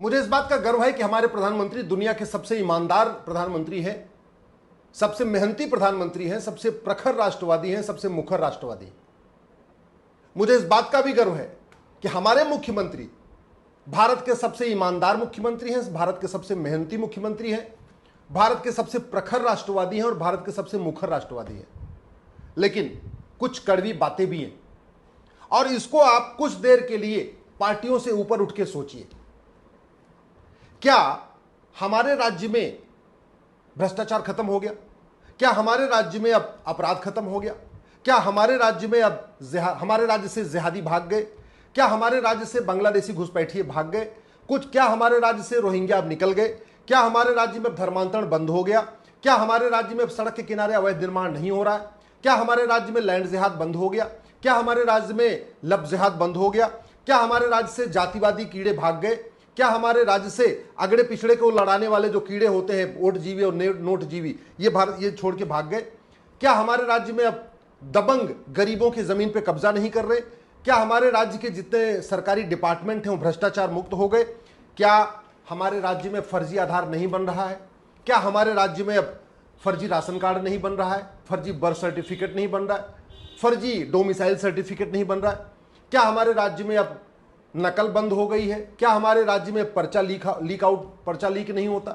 मुझे इस बात का गर्व है कि हमारे प्रधानमंत्री दुनिया के सबसे ईमानदार प्रधानमंत्री हैं, सबसे मेहनती प्रधानमंत्री हैं, सबसे प्रखर राष्ट्रवादी हैं, सबसे मुखर राष्ट्रवादी हैं। मुझे इस बात का भी गर्व है कि हमारे मुख्यमंत्री भारत के सबसे ईमानदार मुख्यमंत्री हैं, भारत के सबसे मेहनती मुख्यमंत्री हैं, भारत के सबसे प्रखर राष्ट्रवादी हैं और भारत के सबसे मुखर राष्ट्रवादी हैं। लेकिन कुछ कड़वी बातें भी हैं और इसको आप कुछ देर के लिए पार्टियों से ऊपर उठ के सोचिए। क्या हमारे राज्य में भ्रष्टाचार खत्म हो गया? क्या हमारे राज्य में अब अपराध खत्म हो गया? क्या हमारे राज्य में अब हमारे राज्य से जिहादी भाग गए? क्या हमारे राज्य से बांग्लादेशी घुसपैठिए भाग गए? क्या हमारे राज्य से रोहिंग्या अब निकल गए? क्या हमारे राज्य में धर्मांतरण बंद हो गया? क्या हमारे राज्य में सड़क के किनारे अवैध निर्माण नहीं हो रहा है? क्या हमारे राज्य में लैंड जिहाद बंद हो गया? क्या हमारे राज्य में लब जिहाद बंद हो गया? क्या हमारे राज्य से जातिवादी कीड़े भाग गए? क्या हमारे राज्य से अगड़े पिछड़े को लड़ाने वाले जो कीड़े होते हैं, वोट जीवी और नोट जीवी, ये छोड़ के भाग गए? क्या हमारे राज्य में अब दबंग गरीबों की जमीन पे कब्जा नहीं कर रहे? क्या हमारे राज्य के जितने सरकारी डिपार्टमेंट हैं वो भ्रष्टाचार मुक्त हो गए? क्या हमारे राज्य में फर्जी आधार नहीं बन रहा है? क्या हमारे राज्य में अब फर्जी राशन कार्ड नहीं बन रहा है? फर्जी बर्थ सर्टिफिकेट नहीं बन रहा है? फर्जी डोमिसाइल सर्टिफिकेट नहीं बन रहा है? क्या हमारे राज्य में अब नकल बंद हो गई है? क्या हमारे राज्य में पर्चा लीक नहीं होता?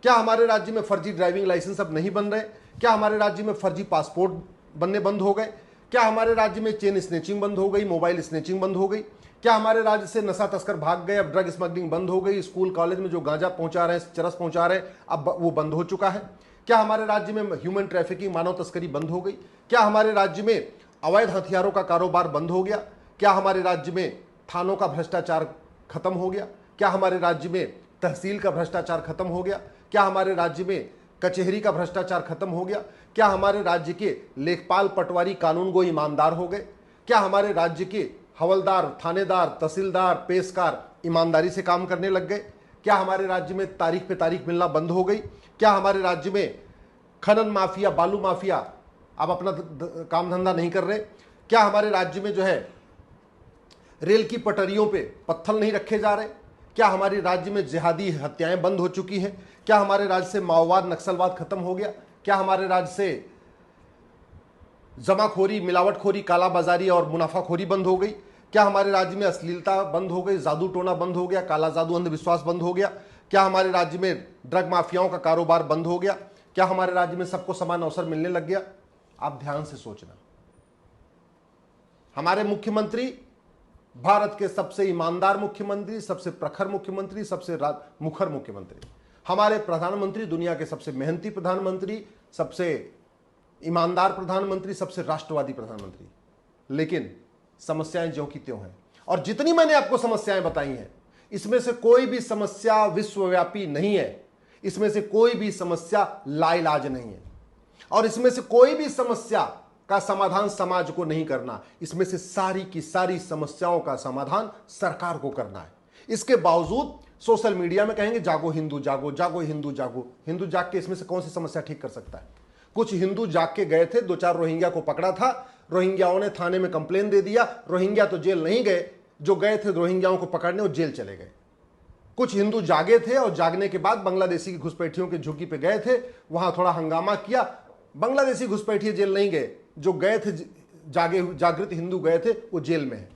क्या हमारे राज्य में फर्जी ड्राइविंग लाइसेंस अब नहीं बन रहे? क्या हमारे राज्य में फर्जी पासपोर्ट बनने बंद हो गए? क्या हमारे राज्य में चेन स्नेचिंग बंद हो गई, मोबाइल स्नेचिंग बंद हो गई? क्या हमारे राज्य से नशा तस्कर भाग गए, अब ड्रग स्मगलिंग बंद हो गई? स्कूल कॉलेज में जो गांजा पहुंचा रहे हैं, चरस पहुंचा रहे हैं, अब वो बंद हो चुका है? क्या हमारे राज्य में ह्यूमन ट्रैफिकिंग, मानव तस्करी बंद हो गई? क्या हमारे राज्य में अवैध हथियारों का कारोबार बंद हो गया? क्या हमारे राज्य में थानों का भ्रष्टाचार खत्म हो गया? क्या हमारे राज्य में तहसील का भ्रष्टाचार खत्म हो गया? क्या हमारे राज्य में कचहरी का भ्रष्टाचार खत्म हो गया? क्या हमारे राज्य के लेखपाल पटवारी कानूनगो ईमानदार हो गए? क्या हमारे राज्य के हवलदार, थानेदार, तहसीलदार, पेशकार ईमानदारी से काम करने लग गए? क्या हमारे राज्य में तारीख पे तारीख मिलना बंद हो गई? क्या हमारे राज्य में खनन माफिया, बालू माफिया अब अपना काम धंधा नहीं कर रहे? क्या हमारे राज्य में जो है रेल की पटरियों पे पत्थर नहीं रखे जा रहे? क्या हमारे राज्य में जिहादी हत्याएं बंद हो चुकी हैं? क्या हमारे राज्य से माओवाद, नक्सलवाद खत्म हो गया? क्या हमारे राज्य से जमाखोरी, मिलावटखोरी, कालाबाजारी और मुनाफाखोरी बंद हो गई? क्या हमारे राज्य में अश्लीलता बंद हो गई, जादू टोना बंद हो गया, काला जादू, अंधविश्वास बंद हो गया? क्या हमारे राज्य में ड्रग माफियाओं का कारोबार बंद हो गया? क्या हमारे राज्य में सबको समान अवसर मिलने लग गया? आप ध्यान से सोचना। हमारे मुख्यमंत्री भारत के सबसे ईमानदार मुख्यमंत्री, सबसे प्रखर मुख्यमंत्री, सबसे मुखर मुख्यमंत्री। हमारे प्रधानमंत्री दुनिया के सबसे मेहनती प्रधानमंत्री, सबसे ईमानदार प्रधानमंत्री, सबसे राष्ट्रवादी प्रधानमंत्री। लेकिन समस्याएं ज्यों की त्यों हैं। और जितनी मैंने आपको समस्याएं बताई हैं, इसमें से कोई भी समस्या विश्वव्यापी नहीं है। इसमें से कोई भी समस्या लाइलाज नहीं है और इसमें से कोई भी समस्या का समाधान समाज को नहीं करना। इसमें से सारी की सारी समस्याओं का समाधान सरकार को करना है। इसके बावजूद सोशल मीडिया में कहेंगे जागो हिंदू, जागो जागो हिंदू, जागो हिंदू। जाग के इसमें से कौन सी समस्या ठीक कर सकता है? कुछ हिंदू जाग के गए थे, 2-4 रोहिंग्या को पकड़ा था, रोहिंग्याओं ने थाने में कंप्लेन दे दिया। रोहिंग्या तो जेल नहीं गए, जो गए थे रोहिंग्याओं को पकड़ने वो जेल चले गए। कुछ हिंदू जागे थे और जागने के बाद बांग्लादेशी घुसपैठियों की झुग्गी पे गए थे, वहां थोड़ा हंगामा किया। बांग्लादेशी घुसपैठिए जेल नहीं गए, जो गए थे जागृत हिंदू गए थे वो जेल में है।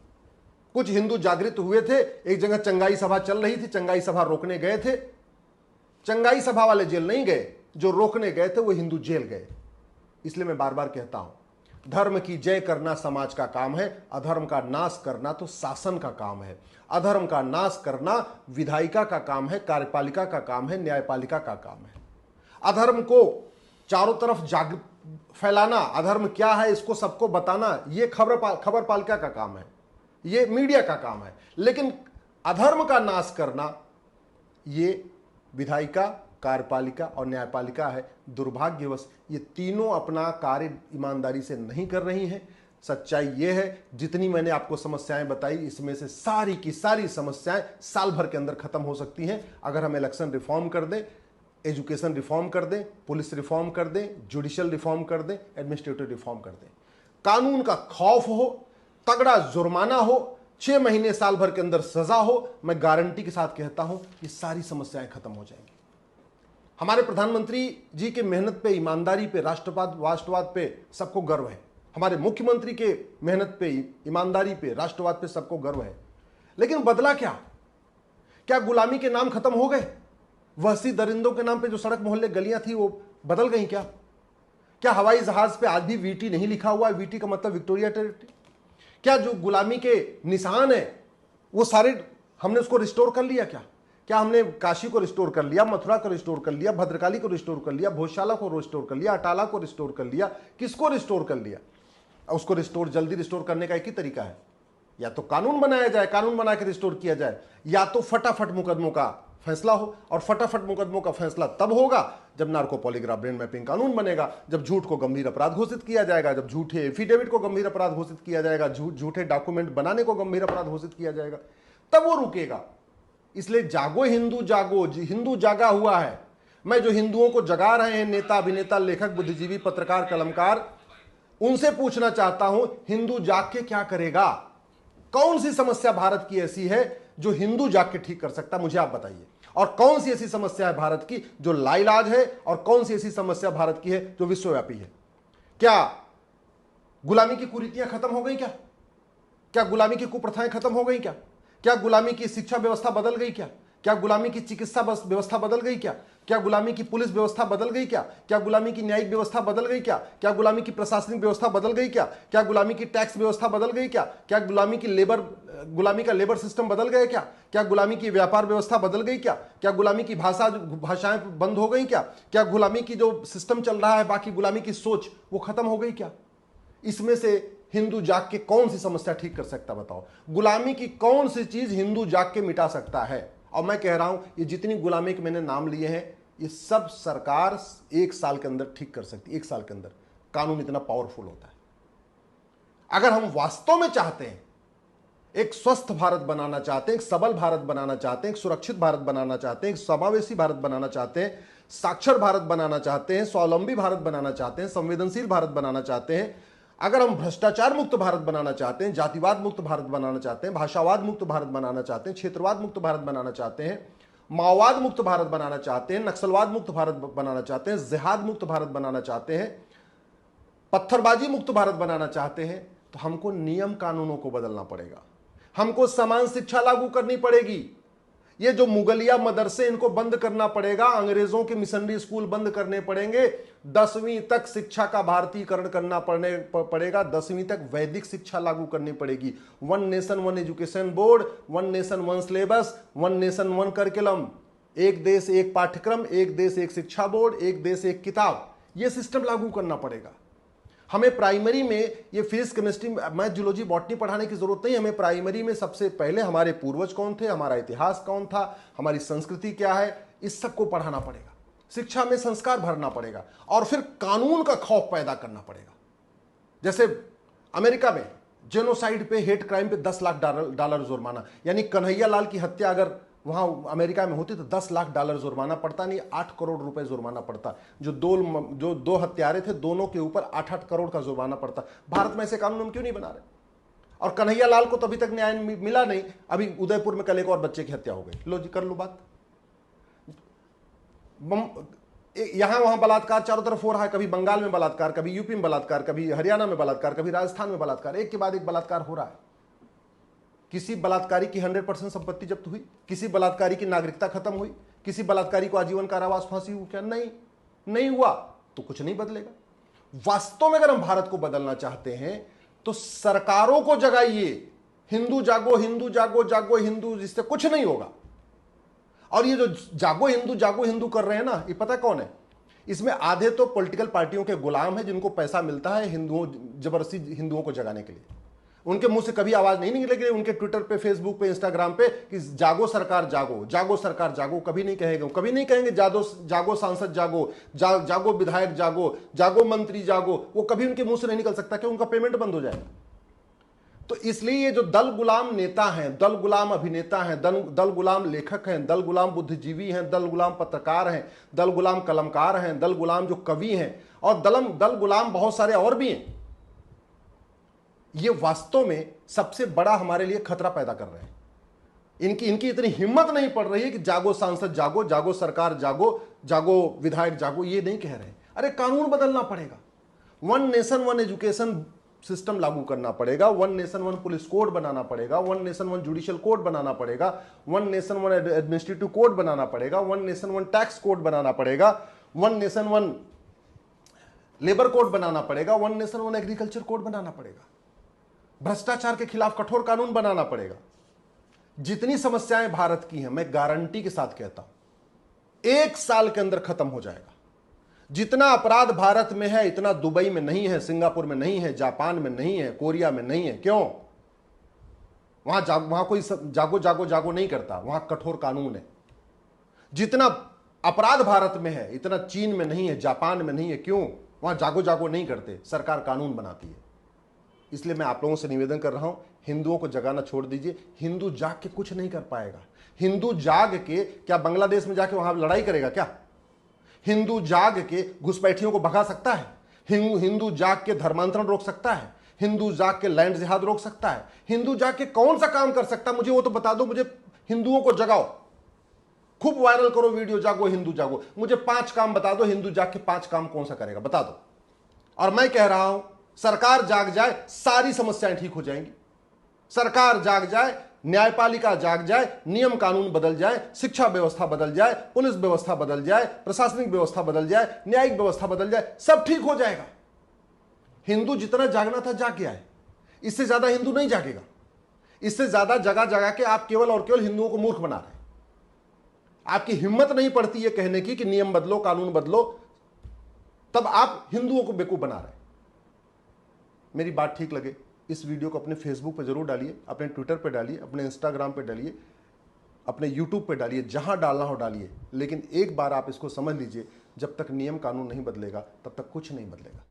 कुछ हिंदू जागृत हुए थे, एक जगह चंगाई सभा चल रही थी, चंगाई सभा रोकने गए थे। चंगाई सभा वाले जेल नहीं गए, जो रोकने गए थे वो हिंदू जेल गए। इसलिए मैं बार बार कहता हूं, धर्म की जय करना समाज का काम है, अधर्म का नाश करना तो शासन का काम है। अधर्म का नाश करना विधायिका का काम है, कार्यपालिका का काम है, न्यायपालिका का काम है। अधर्म को चारों तरफ फैलाना, अधर्म क्या है इसको सबको बताना, ये खबर पालिका का काम है, ये मीडिया का काम है। लेकिन अधर्म का नाश करना ये विधायिका, कार्यपालिका और न्यायपालिका है। दुर्भाग्यवश ये तीनों अपना कार्य ईमानदारी से नहीं कर रही हैं। सच्चाई ये है, जितनी मैंने आपको समस्याएं बताई, इसमें से सारी की सारी समस्याएं साल भर के अंदर खत्म हो सकती हैं अगर हम इलेक्शन रिफॉर्म कर दें, एजुकेशन रिफॉर्म कर दें, पुलिस रिफॉर्म कर दें, जुडिशियल रिफॉर्म कर दें, एडमिनिस्ट्रेटिव रिफॉर्म कर दें। कानून का खौफ हो, तगड़ा जुर्माना हो, 6 महीने साल भर के अंदर सजा हो, मैं गारंटी के साथ कहता हूं ये सारी समस्याएं खत्म हो जाएंगी। हमारे प्रधानमंत्री जी के मेहनत पे, ईमानदारी पे, राष्ट्रवाद पे सबको गर्व है। हमारे मुख्यमंत्री के मेहनत पे, ईमानदारी पे, राष्ट्रवाद पे सबको गर्व है। लेकिन बदला क्या? क्या गुलामी के नाम खत्म हो गए? वहशी दरिंदों के नाम पे जो सड़क मोहल्ले गलियां थी वो बदल गई क्या? क्या हवाई जहाज पे आज भी वीटी नहीं लिखा हुआ है? वीटी का मतलब विक्टोरिया टेरिटरी। क्या जो गुलामी के निशान है वो सारे हमने उसको रिस्टोर कर लिया? क्या हमने काशी को रिस्टोर कर लिया, मथुरा को रिस्टोर कर लिया, भद्रकाली को रिस्टोर कर लिया, भोजशाला को रिस्टोर कर लिया, अटाला को रिस्टोर कर लिया? किसको रिस्टोर कर लिया? उसको रिस्टोर, जल्दी रिस्टोर करने का एक ही तरीका है, या तो कानून बनाया जाए, कानून बना के रिस्टोर किया जाए, या तो फटाफट मुकदमों का फैसला हो। और फटाफट मुकदमों का फैसला तब होगा जब नार्को पॉलीग्राफ ब्रेन मैपिंग कानून बनेगा, जब झूठ को गंभीर अपराध घोषित किया जाएगा, जब झूठे एफिडेविट को गंभीर अपराध घोषित किया जाएगा, झूठे डॉक्यूमेंट बनाने को गंभीर अपराध घोषित किया जाएगा, तब वो रुकेगा। इसलिए जागो हिंदू जागो, हिंदू जागा हुआ है। मैं जो हिंदुओं को जगा रहे हैं, नेता, अभिनेता, लेखक, बुद्धिजीवी, पत्रकार, कलमकार, उनसे पूछना चाहता हूं, हिंदू जाग के क्या करेगा? कौन सी समस्या भारत की ऐसी है जो हिंदू जाग के ठीक कर सकता? मुझे आप बताइए। और कौन सी ऐसी समस्या है भारत की जो लाइलाज है, और कौन सी ऐसी समस्या भारत की है जो विश्वव्यापी है? क्या गुलामी की कुरीतियां खत्म हो गई? क्या गुलामी की कुप्रथाएं खत्म हो गई? क्या गुलामी की शिक्षा व्यवस्था बदल गई? क्या गुलामी की चिकित्सा व्यवस्था बदल गई? क्या गुलामी की पुलिस व्यवस्था बदल गई? क्या गुलामी की न्यायिक व्यवस्था बदल गई? क्या गुलामी की प्रशासनिक व्यवस्था बदल गई? क्या गुलामी की टैक्स व्यवस्था बदल गई? क्या गुलामी का लेबर सिस्टम बदल गया? क्या गुलामी की व्यापार व्यवस्था बदल गई? क्या गुलामी की भाषाएं बंद हो गई? क्या गुलामी की जो सिस्टम चल रहा है, बाकी गुलामी की सोच, वो खत्म हो गई? इसमें से हिंदू जाग के कौन सी समस्या ठीक कर सकता? बताओ। गुलामी की कौन सी चीज हिंदू जाग के मिटा सकता है? और मैं कह रहा हूं, ये जितनी गुलामी के मैंने नाम लिए हैं, ये सब सरकार 1 साल के अंदर ठीक कर सकती है। 1 साल के अंदर कानून इतना पावरफुल होता है। अगर हम वास्तव में चाहते हैं, एक स्वस्थ भारत बनाना चाहते हैं, एक सबल भारत बनाना चाहते हैं, एक सुरक्षित भारत बनाना चाहते हैं, एक समावेशी भारत बनाना चाहते हैं, साक्षर भारत बनाना चाहते हैं, स्वावलंबी भारत बनाना चाहते हैं, संवेदनशील भारत बनाना चाहते हैं, अगर हम भ्रष्टाचार मुक्त भारत बनाना चाहते हैं, जातिवाद मुक्त भारत बनाना चाहते हैं, भाषावाद मुक्त भारत बनाना चाहते हैं, क्षेत्रवाद मुक्त भारत बनाना चाहते हैं, माओवाद मुक्त भारत बनाना चाहते हैं, नक्सलवाद मुक्त भारत बनाना चाहते हैं, जिहाद मुक्त भारत बनाना चाहते हैं, पत्थरबाजी मुक्त भारत बनाना चाहते हैं, तो हमको नियम कानूनों को बदलना पड़ेगा। हमको समान शिक्षा लागू करनी पड़ेगी। ये जो मुगलिया मदरसे, इनको बंद करना पड़ेगा। अंग्रेजों के मिशनरी स्कूल बंद करने पड़ेंगे। 10वीं तक शिक्षा का भारतीयकरण करना पड़ेगा। 10वीं तक वैदिक शिक्षा लागू करनी पड़ेगी। 1 nation 1 education board, 1 nation 1 syllabus, 1 nation 1 curriculum, एक देश एक पाठ्यक्रम, एक देश एक शिक्षा बोर्ड, एक देश एक किताब, यह सिस्टम लागू करना पड़ेगा। हमें प्राइमरी में ये physics, chemistry, math, zoology, botany पढ़ाने की जरूरत नहीं। हमें प्राइमरी में सबसे पहले हमारे पूर्वज कौन थे, हमारा इतिहास कौन था, हमारी संस्कृति क्या है, इस सबको पढ़ाना पड़ेगा। शिक्षा में संस्कार भरना पड़ेगा और फिर कानून का खौफ पैदा करना पड़ेगा। जैसे अमेरिका में जेनोसाइड पे, हेट क्राइम पे $10 लाख जुर्माना, यानी कन्हैया लाल की हत्या अगर वहां अमेरिका में होती तो $10 लाख जुर्माना पड़ता, नहीं 8 करोड़ रुपए जुर्माना पड़ता। जो दो हत्यारे थे, दोनों के ऊपर 8-8 करोड़ का जुर्माना पड़ता। भारत में ऐसे कानून हम क्यों नहीं बना रहे? और कन्हैया लाल को तो अभी तक न्याय मिला नहीं। अभी उदयपुर में कल एक और बच्चे की हत्या हो गई। लो जी, कर लो बात। यहां वहां बलात्कार चारों तरफ हो रहा है। कभी बंगाल में बलात्कार, कभी यूपी में बलात्कार, कभी हरियाणा में बलात्कार, कभी राजस्थान में बलात्कार, एक के बाद एक बलात्कार हो रहा है। किसी बलात्कारी की 100% संपत्ति जब्त हुई? किसी बलात्कारी की नागरिकता खत्म हुई? किसी बलात्कारी को आजीवन कारावास, फांसी हुई क्या? नहीं हुआ। तो कुछ नहीं बदलेगा। वास्तव में अगर हम भारत को बदलना चाहते हैं तो सरकारों को जगाइए। हिंदू जागो, हिंदू जागो, जागो हिंदू, जिससे कुछ नहीं होगा। और ये जो जागो हिंदू कर रहे हैं ना, ये पता कौन है? इसमें आधे तो पॉलिटिकल पार्टियों के गुलाम हैं, जिनको पैसा मिलता है हिंदुओं, जबरदस्ती हिंदुओं को जगाने के लिए। उनके मुंह से कभी आवाज नहीं निकलेगी, उनके ट्विटर पे, फेसबुक पे, इंस्टाग्राम पे कि जागो सरकार जागो, जागो सरकार जागो, कभी नहीं कहेंगे। कभी नहीं कहेंगे जागो सांसद जागो, जागो विधायक जागो, जागो मंत्री जागो। वो कभी उनके मुंह से नहीं निकल सकता कि उनका पेमेंट बंद हो जाएगा। तो इसलिए ये जो दल गुलाम नेता हैं, दल गुलाम अभिनेता हैं, दल गुलाम लेखक हैं, दल गुलाम बुद्धिजीवी हैं, दल गुलाम पत्रकार हैं, दल गुलाम कलमकार हैं, दल गुलाम जो कवि हैं, और दल गुलाम बहुत सारे और भी हैं। ये वास्तव में सबसे बड़ा हमारे लिए खतरा पैदा कर रहे हैं। इनकी इतनी हिम्मत नहीं पड़ रही है कि जागो सांसद जागो, जागो सरकार जागो, जागो विधायक जागो, ये नहीं कह रहे हैं। अरे कानून बदलना पड़ेगा, one nation one education system लागू करना पड़ेगा, one nation one police code बनाना पड़ेगा, one nation one judicial code बनाना पड़ेगा, one nation one administrative code बनाना पड़ेगा, one nation one tax code बनाना पड़ेगा, one nation one labour code बनाना पड़ेगा, one nation one agriculture code बनाना पड़ेगा, भ्रष्टाचार के खिलाफ कठोर कानून बनाना पड़ेगा। जितनी समस्याएं भारत की हैं, मैं गारंटी के साथ कहता हूं 1 साल के अंदर खत्म हो जाएगा। जितना अपराध भारत में है इतना दुबई में नहीं है, सिंगापुर में नहीं है, जापान में नहीं है, कोरिया में नहीं है। क्यों? वहां कोई जागो जागो जागो नहीं करता, वहां कठोर कानून है। जितना अपराध भारत में है इतना चीन में नहीं है, जापान में नहीं है। क्यों? वहां जागो जागो नहीं करते, सरकार कानून बनाती है। इसलिए मैं आप लोगों से निवेदन कर रहा हूं, हिंदुओं को जगाना छोड़ दीजिए। हिंदू जाग के कुछ नहीं कर पाएगा। हिंदू जाग के क्या बांग्लादेश में जाके वहां लड़ाई करेगा क्या? हिंदू जाग के घुसपैठियों को भगा सकता है? हिंदू जाग के धर्मांतरण रोक सकता है? हिंदू जाग के लैंड जिहाद रोक सकता है? हिंदू जाग के कौन सा काम कर सकता है? मुझे वो तो बता दो। मुझे हिंदुओं को जगाओ, खूब वायरल करो वीडियो, जागो हिंदू जागो। मुझे 5 काम बता दो, हिंदू जाग के 5 काम कौन सा करेगा, बता दो। और मैं कह रहा हूं सरकार जाग जाए, सारी समस्याएं ठीक हो जाएंगी। सरकार जाग जाए, न्यायपालिका जाग जाए, नियम कानून बदल जाए, शिक्षा व्यवस्था बदल जाए, पुलिस व्यवस्था बदल जाए, प्रशासनिक व्यवस्था बदल जाए, न्यायिक व्यवस्था बदल जाए, सब ठीक हो जाएगा। हिंदू जितना जागना था जाग गया है, इससे ज्यादा हिंदू नहीं जागेगा। इससे ज्यादा जगह जगह के आप केवल और केवल हिंदुओं को मूर्ख बना रहे हैं। आपकी हिम्मत नहीं पड़ती है कहने की कि नियम बदलो, कानून बदलो, तब आप हिंदुओं को बेवकूफ बना रहे हैं। मेरी बात ठीक लगे इस वीडियो को अपने फेसबुक पे जरूर डालिए, अपने ट्विटर पे डालिए, अपने इंस्टाग्राम पे डालिए, अपने यूट्यूब पे डालिए, जहां डालना हो डालिए। लेकिन एक बार आप इसको समझ लीजिए, जब तक नियम कानून नहीं बदलेगा तब तक कुछ नहीं बदलेगा।